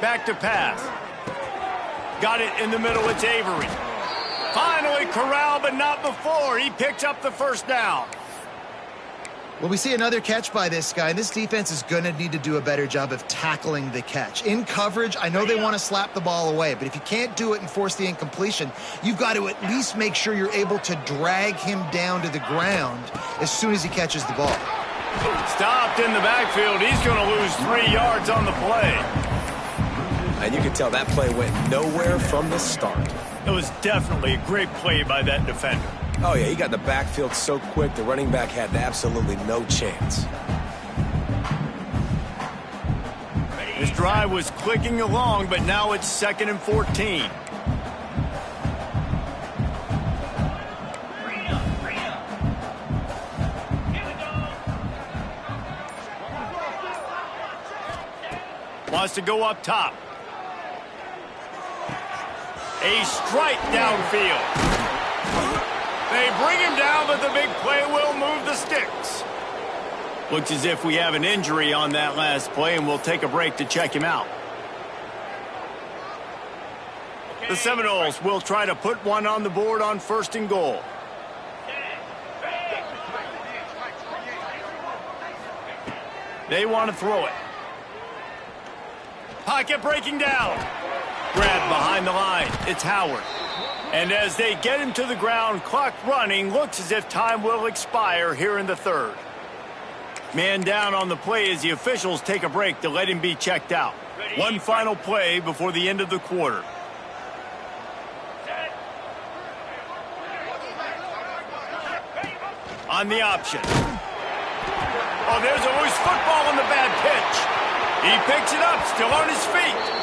Back to pass. Got it in the middle. It's Avery. Finally corralled, but not before. He picks up the 1st down. Well, we see another catch by this guy, and this defense is going to need to do a better job of tackling the catch. In coverage, I know they want to slap the ball away, but if you can't do it and force the incompletion, you've got to at least make sure you're able to drag him down to the ground as soon as he catches the ball. Stopped in the backfield. He's going to lose 3 yards on the play. And you can tell that play went nowhere from the start. It was definitely a great play by that defender. Oh, yeah, he got the backfield so quick, the running back had absolutely no chance. His drive was clicking along, but now it's 2nd and 14. Bring it up, bring it up. Here we go. Wants to go up top. A strike downfield. They bring him down, but the big play will move the sticks. Looks as if we have an injury on that last play, and we'll take a break to check him out. The Seminoles will try to put one on the board on 1st and goal. They want to throw it. Pocket breaking down. Grab behind the line. It's Howard. And as they get him to the ground, clock running, looks as if time will expire here in the 3rd. Man down on the play as the officials take a break to let him be checked out. One final play before the end of the quarter. On the option. Oh, there's a loose football on the bad pitch. He picks it up, still on his feet.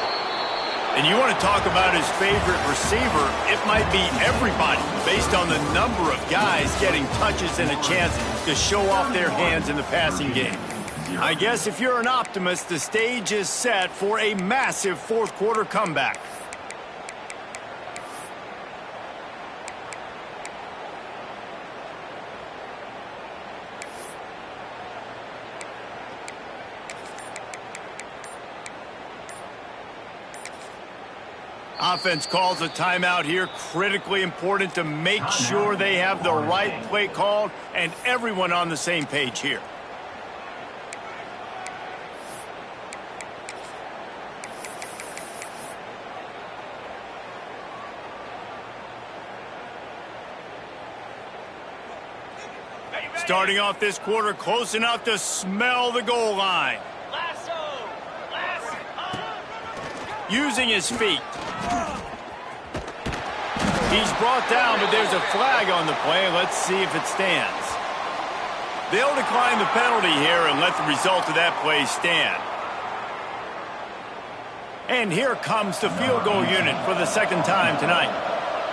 And you want to talk about his favorite receiver, it might be everybody based on the number of guys getting touches and a chance to show off their hands in the passing game. I guess if you're an optimist, the stage is set for a massive 4th quarter comeback. Offense calls a timeout here. Critically important to make sure they have the right play called and everyone on the same page here. Starting off this quarter close enough to smell the goal line. Using his feet. He's brought down, but there's a flag on the play. Let's see if it stands. They'll decline the penalty here and let the result of that play stand. And here comes the field goal unit for the 2nd time tonight.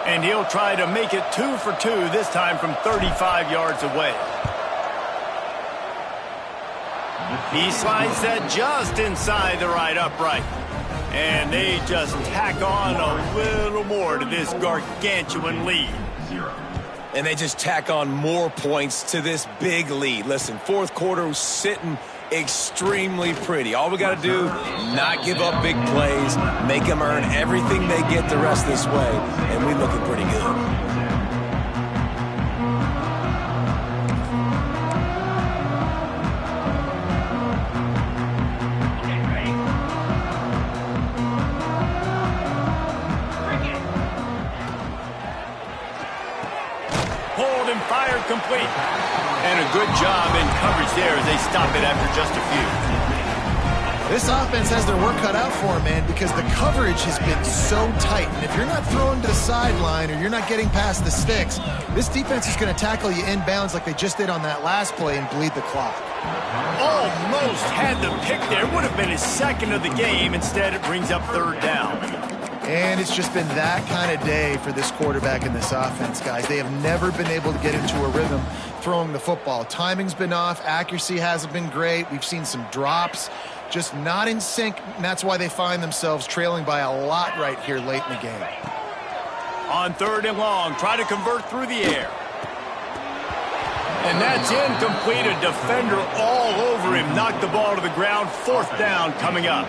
And he'll try to make it 2 for 2, this time from 35 yards away. He slides that just inside the right upright. And they just tack on a little more to this gargantuan lead. And they just tack on more points to this big lead. Listen, 4th quarter was sitting extremely pretty. All we got to do, not give up big plays, make them earn everything they get the rest of this way, and we're looking pretty good. Fired complete. And a good job in coverage there as they stop it after just a few. This offense has their work cut out for them, man, because the coverage has been so tight. And if you're not throwing to the sideline or you're not getting past the sticks, this defense is going to tackle you inbounds like they just did on that last play and bleed the clock. Almost had the pick there. Would have been his 2nd of the game. Instead, it brings up 3rd down. And it's just been that kind of day for this quarterback and this offense, guys. They have never been able to get into a rhythm throwing the football. Timing's been off. Accuracy hasn't been great. We've seen some drops, just not in sync. And that's why they find themselves trailing by a lot right here late in the game. On 3rd and long, try to convert through the air. And that's incomplete. A defender all over him. Knocked the ball to the ground. 4th down coming up.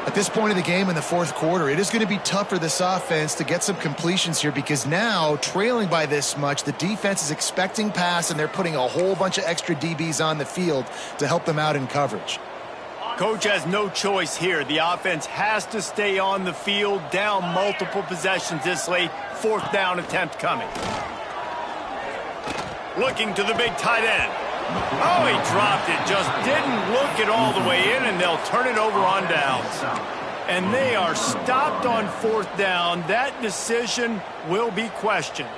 At this point of the game in the 4th quarter, it is going to be tough for this offense to get some completions here because now, trailing by this much, the defense is expecting pass and they're putting a whole bunch of extra DBs on the field to help them out in coverage. Coach has no choice here. The offense has to stay on the field, down multiple possessions this late. 4th down attempt coming. Looking to the big tight end. Oh, he dropped it. Just didn't look it all the way in, and they'll turn it over on downs. And they are stopped on 4th down. That decision will be questioned.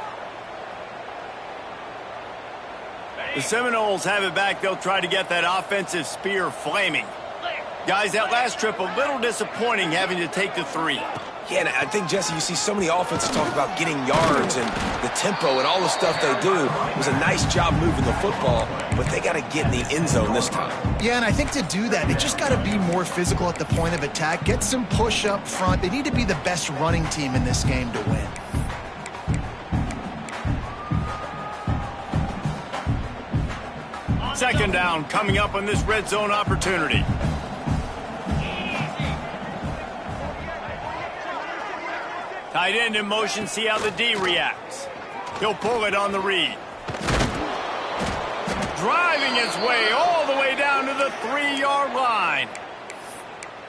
The Seminoles have it back. They'll try to get that offensive spear flaming. Guys, that last trip a little disappointing having to take the 3. Yeah, and I think, Jesse, you see so many offenses talk about getting yards and the tempo and all the stuff they do. It was a nice job moving the football, but they got to get in the end zone this time. Yeah, and I think to do that, they just got to be more physical at the point of attack, get some push up front. They need to be the best running team in this game to win. Second down coming up on this red zone opportunity. Tight end in motion, see how the D reacts. He'll pull it on the read. Driving his way all the way down to the 3-yard line.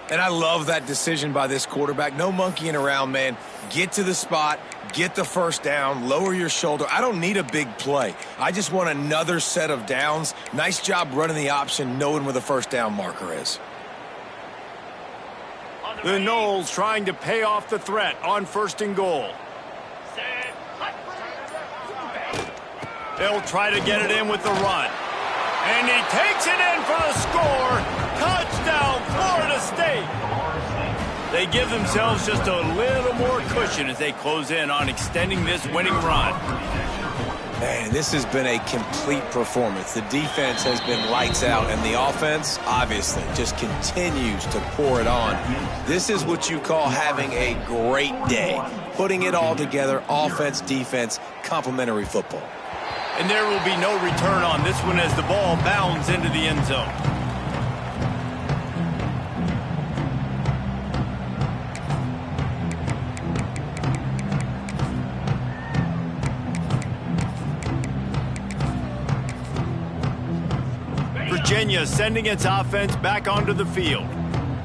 And I love that decision by this quarterback. No monkeying around, man. Get to the spot, get the first down, lower your shoulder. I don't need a big play. I just want another set of downs. Nice job running the option, knowing where the first down marker is. The Noles trying to pay off the threat on 1st and goal. They'll try to get it in with the run. And he takes it in for the score. Touchdown, Florida State. They give themselves just a little more cushion as they close in on extending this winning run. Man, this has been a complete performance. The defense has been lights out, and the offense, obviously, just continues to pour it on. This is what you call having a great day. Putting it all together, offense, defense, complementary football. And there will be no return on this one as the ball bounds into the end zone. Virginia sending its offense back onto the field.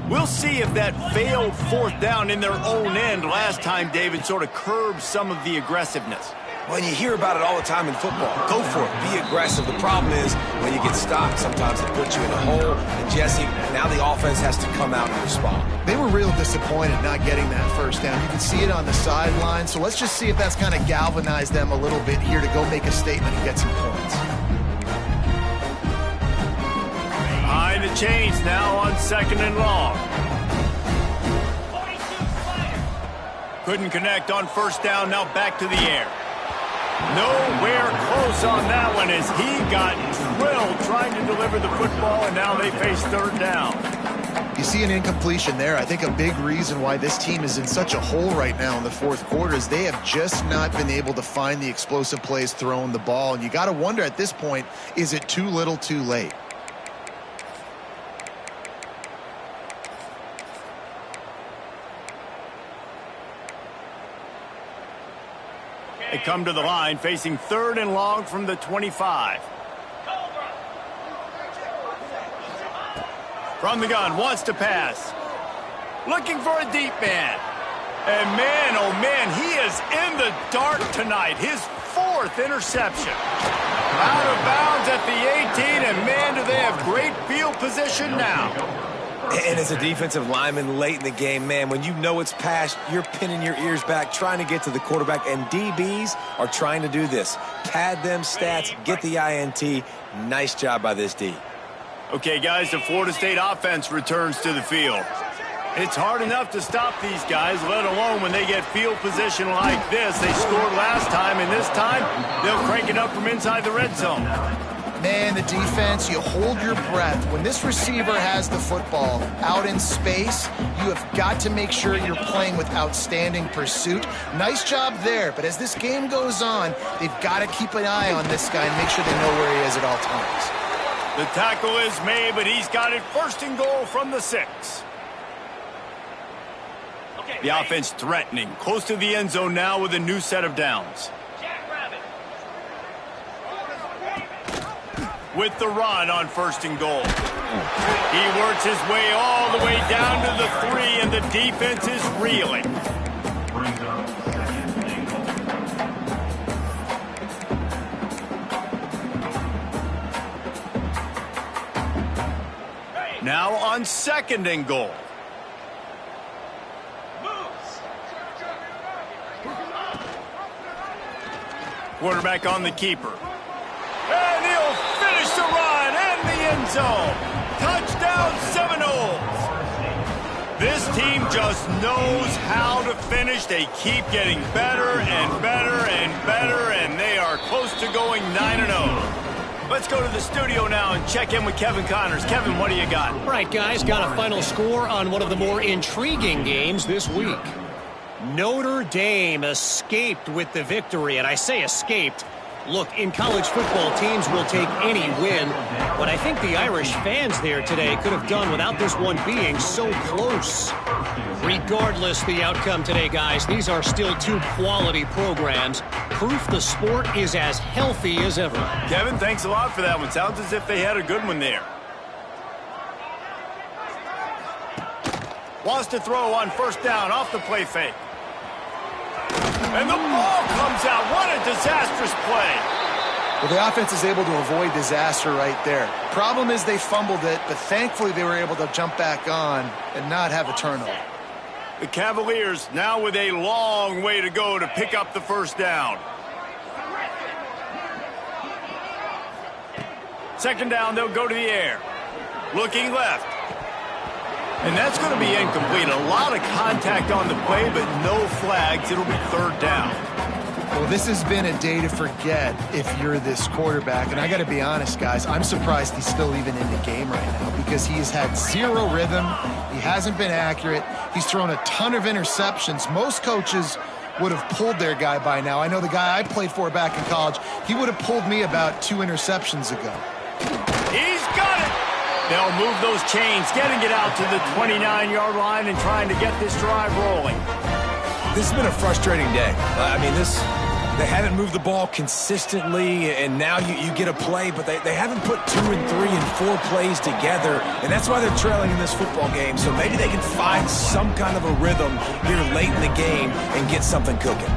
We'll see if that failed 4th down in their own end last time, David, sort of curbed some of the aggressiveness. Well, you hear about it all the time in football. Go for it. Be aggressive. The problem is when you get stopped, sometimes it puts you in a hole. And, Jesse, now the offense has to come out and respond. They were real disappointed not getting that first down. You can see it on the sideline. So let's just see if that's kind of galvanized them a little bit here to go make a statement and get some points. Behind the chains now on 2nd and long. Couldn't connect on 1st down, now back to the air. Nowhere close on that one as he got drilled trying to deliver the football, and now they face 3rd down. You see an incompletion there. I think a big reason why this team is in such a hole right now in the 4th quarter is they have just not been able to find the explosive plays throwing the ball. And you got to wonder at this point, is it too little too late? They come to the line facing 3rd and long from the 25. From the gun, wants to pass. Looking for a deep man. And man, oh man, he is in the dark tonight. His 4th interception. Out of bounds at the 18, and man, do they have great field position now. And as a defensive lineman late in the game, man, when you know it's past, you're pinning your ears back, trying to get to the quarterback, and DBs are trying to do this. Pad them stats, get the INT. Nice job by this D. Okay, guys, the Florida State offense returns to the field. It's hard enough to stop these guys, let alone when they get field position like this. They scored last time, and this time they'll crank it up from inside the red zone. Man, the defense, you hold your breath. When this receiver has the football out in space, you have got to make sure you're playing with outstanding pursuit. Nice job there, but as this game goes on, they've got to keep an eye on this guy and make sure they know where he is at all times. The tackle is made, but he's got it 1st and goal from the 6. The offense threatening, close to the end zone now with a new set of downs. With the run on 1st and goal. He works his way all the way down to the 3, and the defense is reeling. Now on 2nd and goal. Quarterback on the keeper. And he'll finish the run and the end zone. Touchdown, Seminoles. team just knows how to finish. They keep getting better and better and better, and they are close to going 9-0. Let's go to the studio now and check in with Kevin Connors. Kevin, what do you got? All right, guys, got a final score on one of the more intriguing games this week. Notre Dame escaped with the victory, and I say escaped. Look, in college football, teams will take any win, but I think the Irish fans there today could have done without this one being so close. Regardless the outcome today, guys, these are still two quality programs. Proof the sport is as healthy as ever. Kevin, thanks a lot for that one. Sounds as if they had a good one there. Wants to throw on first down off the play fake. And the ball comes out. What a disastrous play. Well, the offense is able to avoid disaster right there. Problem is they fumbled it, but thankfully they were able to jump back on and not have a turnover. The Cavaliers now with a long way to go to pick up the first down. Second down, they'll go to the air. Looking left. And that's going to be incomplete. A lot of contact on the play, but no flags. It'll be third down. Well, this has been a day to forget if you're this quarterback. And I got to be honest, guys, I'm surprised he's still even in the game right now because he's had zero rhythm. He hasn't been accurate. He's thrown a ton of interceptions. Most coaches would have pulled their guy by now. I know the guy I played for back in college, he would have pulled me about 2 interceptions ago. He's got it. They'll move those chains, getting it out to the 29-yard line and trying to get this drive rolling. This has been a frustrating day. I mean, they haven't moved the ball consistently, and now you get a play, but they haven't put 2 and 3 and 4 plays together, and that's why they're trailing in this football game. So maybe they can find some kind of a rhythm here late in the game and get something cooking.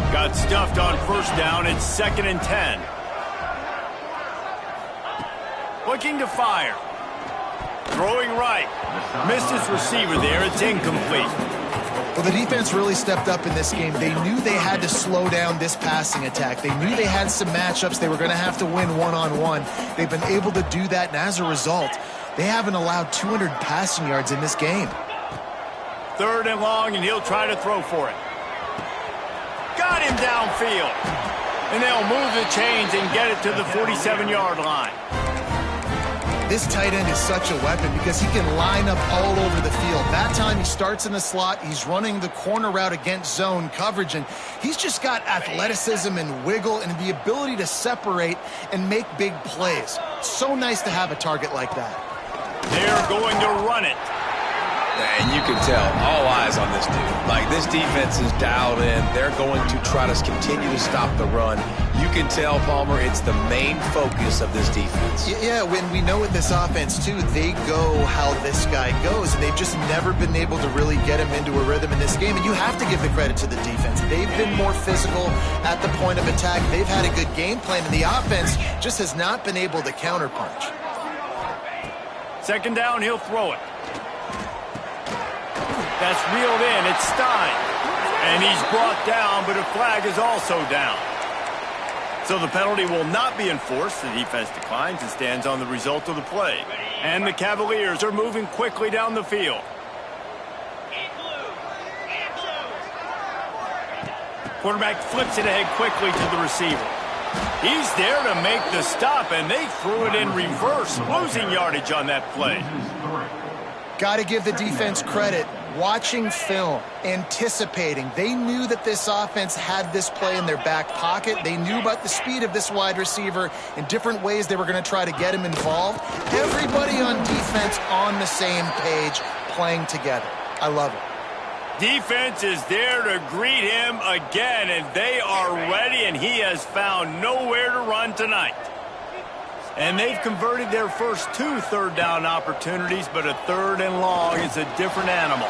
Got stuffed on first down. It's 2nd and 10. Looking to fire. Throwing right. Missed his receiver there. It's incomplete. Well, the defense really stepped up in this game. They knew they had to slow down this passing attack. They knew they had some matchups they were going to have to win one-on-one. They've been able to do that, and as a result, they haven't allowed 200 passing yards in this game. 3rd and long, and he'll try to throw for it. Got him downfield. And they'll move the chains and get it to the 47-yard line. This tight end is such a weapon because he can line up all over the field. That time he starts in the slot. He's running the corner route against zone coverage, and he's just got athleticism and wiggle and the ability to separate and make big plays. So nice to have a target like that. They're going to run it. And you can tell, all eyes on this dude. Like, this defense is dialed in. They're going to try to continue to stop the run. You can tell, Palmer, it's the main focus of this defense. Yeah, when we know with this offense, too, they go how this guy goes. And they've just never been able to really get him into a rhythm in this game. And you have to give the credit to the defense. They've been more physical at the point of attack. They've had a good game plan. And the offense just has not been able to counterpunch. 2nd down, he'll throw it. That's reeled in. It's Stein. And he's brought down, but a flag is also down. So the penalty will not be enforced. The defense declines and stands on the result of the play. And the Cavaliers are moving quickly down the field. Quarterback flips it ahead quickly to the receiver. He's there to make the stop, and they threw it in reverse, losing yardage on that play. Got to give the defense credit. Watching film, anticipating. They knew that this offense had this play in their back pocket. They knew about the speed of this wide receiver in different ways they were going to try to get him involved. Everybody on defense on the same page, playing together. I love it. Defense is there to greet him again, and they are ready, and he has found nowhere to run tonight. And they've converted their first 2 third-down opportunities, but a 3rd and long is a different animal.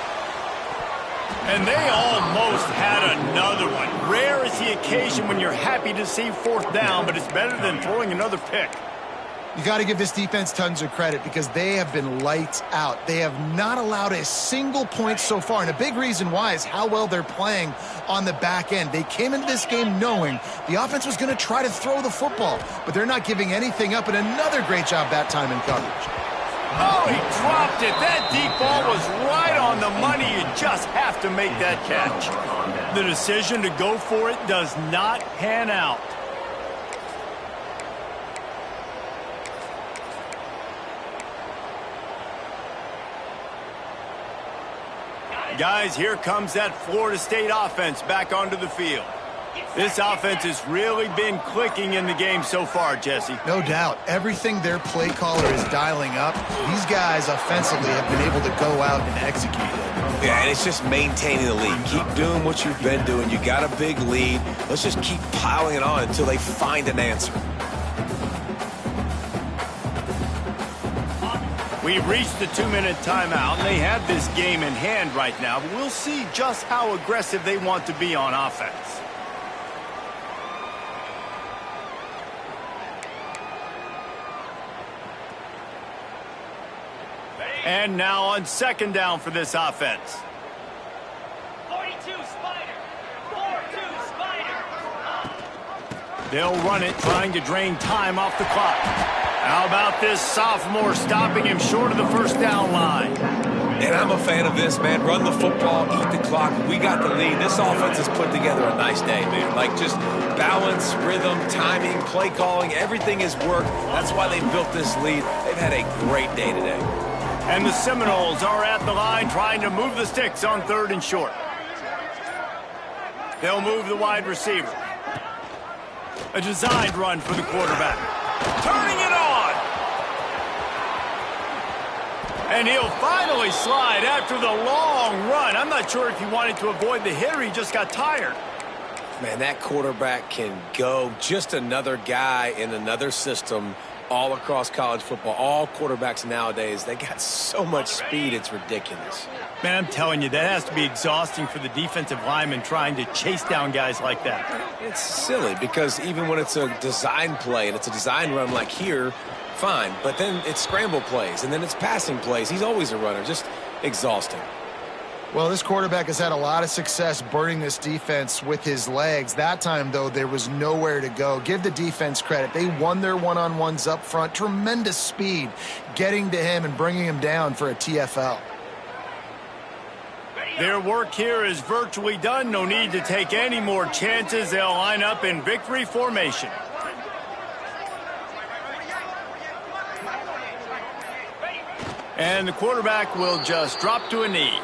And they almost had another one. Rare is the occasion when you're happy to see 4th down, but it's better than throwing another pick. You got to give this defense tons of credit because they have been lights out. They have not allowed a single point so far, and a big reason why is how well they're playing on the back end. They came into this game knowing the offense was going to try to throw the football, but they're not giving anything up, and another great job that time in coverage. Oh, he dropped it. That deep ball was right on the money. You just have to make that catch. The decision to go for it does not pan out. Guys, here comes that Florida State offense back onto the field. This offense has really been clicking in the game so far, Jesse. No doubt. Everything their play caller is dialing up, these guys offensively have been able to go out and execute it. Yeah, and it's just maintaining the lead. Keep doing what you've been doing. You got a big lead. Let's just keep piling it on until they find an answer. We've reached the 2-minute timeout, and they have this game in hand right now. But we'll see just how aggressive they want to be on offense. And now on second down for this offense. 42 Spider. 4-2 Spider. They'll run it, trying to drain time off the clock. How about this sophomore stopping him short of the first down line? And I'm a fan of this, man. Run the football, eat the clock. We got the lead. This offense has put together a nice day, man. Like just balance, rhythm, timing, play calling, everything has worked. That's why they built this lead. They've had a great day today. And the Seminoles are at the line trying to move the sticks on 3rd and short. They'll move the wide receiver. A designed run for the quarterback. Turning it on. And he'll finally slide after the long run. I'm not sure if he wanted to avoid the hit or he just got tired. Man, that quarterback can go. Just another guy in another system all across college football. All quarterbacks nowadays, they got so much speed, it's ridiculous. Man, I'm telling you, that has to be exhausting for the defensive lineman trying to chase down guys like that. It's silly because even when it's a design play and it's a design run like here, fine. But then it's scramble plays and then it's passing plays. He's always a runner. Just exhausting. Well, this quarterback has had a lot of success burning this defense with his legs. That time, though, there was nowhere to go. Give the defense credit. They won their one-on-ones up front. Tremendous speed getting to him and bringing him down for a TFL. Their work here is virtually done. No need to take any more chances. They'll line up in victory formation. And the quarterback will just drop to a knee.